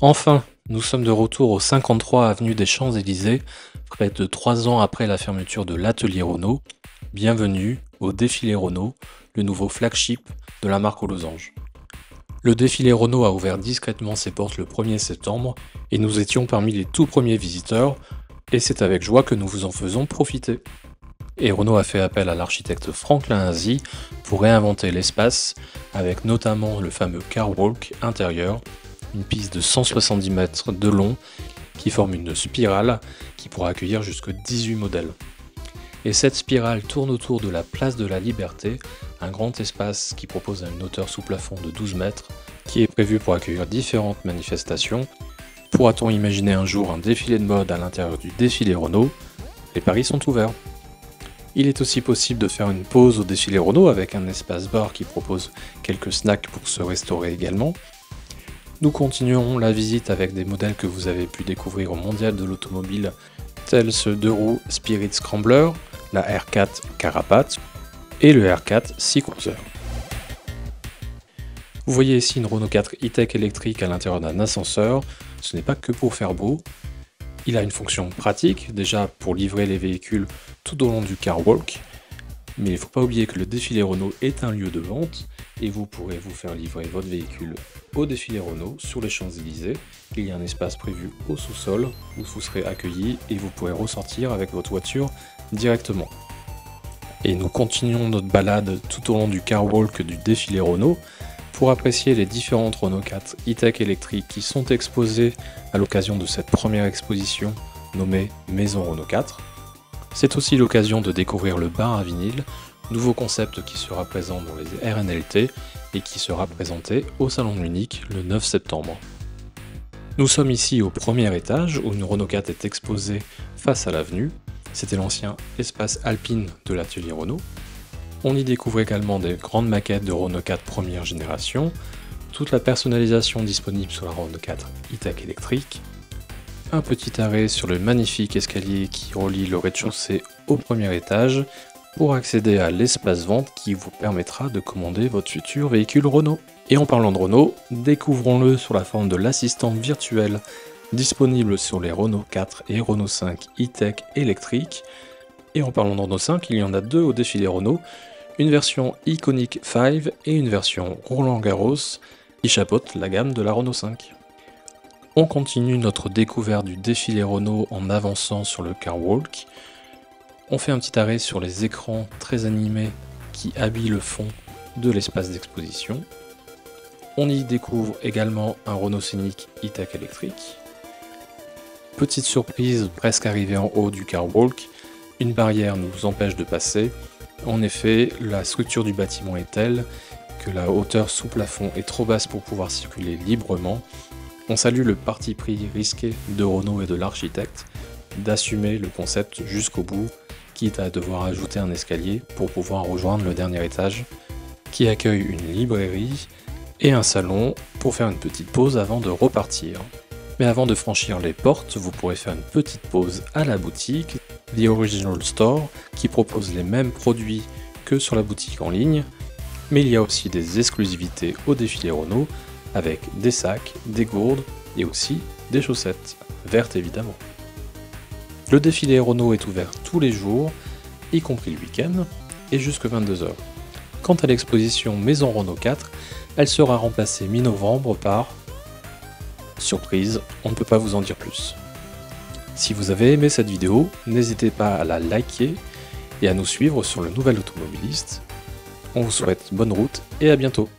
Enfin, nous sommes de retour au 53 avenue des Champs-Élysées, près de 3 ans après la fermeture de l'atelier Renault. Bienvenue au défilé Renault, le nouveau flagship de la marque aux losanges. Le défilé Renault a ouvert discrètement ses portes le 1er septembre et nous étions parmi les tout premiers visiteurs, et c'est avec joie que nous vous en faisons profiter. Et Renault a fait appel à l'architecte Franklin Azy pour réinventer l'espace, avec notamment le fameux Car Walk intérieur, une piste de 170 mètres de long qui forme une spirale qui pourra accueillir jusque 18 modèles. Et cette spirale tourne autour de la place de la Liberté, un grand espace qui propose une hauteur sous plafond de 12 mètres, qui est prévu pour accueillir différentes manifestations. Pourra-t-on imaginer un jour un défilé de mode à l'intérieur du défilé Renault? Les paris sont ouverts. Il est aussi possible de faire une pause au défilé Renault avec un espace bar qui propose quelques snacks pour se restaurer également. Nous continuerons la visite avec des modèles que vous avez pu découvrir au Mondial de l'automobile, tels ce 2 roues Spirit Scrambler, la R4 Carapace et le R4 Sea Cruiser. Vous voyez ici une Renault 4 e-tech électrique à l'intérieur d'un ascenseur. Ce n'est pas que pour faire beau. Il a une fonction pratique, déjà pour livrer les véhicules tout au long du Car Walk, mais il ne faut pas oublier que le défilé Renault est un lieu de vente et vous pourrez vous faire livrer votre véhicule au défilé Renault sur les Champs-Élysées. Il y a un espace prévu au sous-sol où vous serez accueillis et vous pourrez ressortir avec votre voiture directement. Et nous continuons notre balade tout au long du Car Walk du défilé Renault pour apprécier les différentes Renault 4 e-tech électriques qui sont exposées à l'occasion de cette première exposition nommée Maison Renault 4. C'est aussi l'occasion de découvrir le bar à vinyle, nouveau concept qui sera présent dans les RNLT et qui sera présenté au Salon de Munich le 9 septembre. Nous sommes ici au premier étage où une Renault 4 est exposée face à l'avenue. C'était l'ancien espace alpine de l'atelier Renault. On y découvre également des grandes maquettes de Renault 4 première génération, toute la personnalisation disponible sur la Renault 4 e-tech électrique, un petit arrêt sur le magnifique escalier qui relie le rez-de-chaussée au premier étage pour accéder à l'espace vente qui vous permettra de commander votre futur véhicule Renault. Et en parlant de Renault, découvrons-le sous la forme de l'assistant virtuel disponible sur les Renault 4 et Renault 5 e-tech électriques. Et en parlant de Renault 5, il y en a 2 au défilé Renault, une version Iconic 5 et une version Roland Garros qui chapeautent la gamme de la Renault 5. On continue notre découverte du défilé Renault en avançant sur le Car Walk. On fait un petit arrêt sur les écrans très animés qui habillent le fond de l'espace d'exposition. On y découvre également un Renault Scénic e-tech électrique. Petite surprise presque arrivée en haut du Car Walk, une barrière nous empêche de passer. En effet, la structure du bâtiment est telle que la hauteur sous plafond est trop basse pour pouvoir circuler librement. On salue le parti pris risqué de Renault et de l'architecte d'assumer le concept jusqu'au bout, quitte à devoir ajouter un escalier pour pouvoir rejoindre le dernier étage, qui accueille une librairie et un salon pour faire une petite pause avant de repartir. Mais avant de franchir les portes, vous pourrez faire une petite pause à la boutique, The Original Store, qui propose les mêmes produits que sur la boutique en ligne, mais il y a aussi des exclusivités au défilé Renault, avec des sacs, des gourdes et aussi des chaussettes, vertes évidemment. Le défilé Renault est ouvert tous les jours, y compris le week-end, et jusque 22 h. Quant à l'exposition Maison Renault 4, elle sera remplacée mi-novembre par... surprise, on ne peut pas vous en dire plus. Si vous avez aimé cette vidéo, n'hésitez pas à la liker et à nous suivre sur le Nouvel Automobiliste. On vous souhaite bonne route et à bientôt.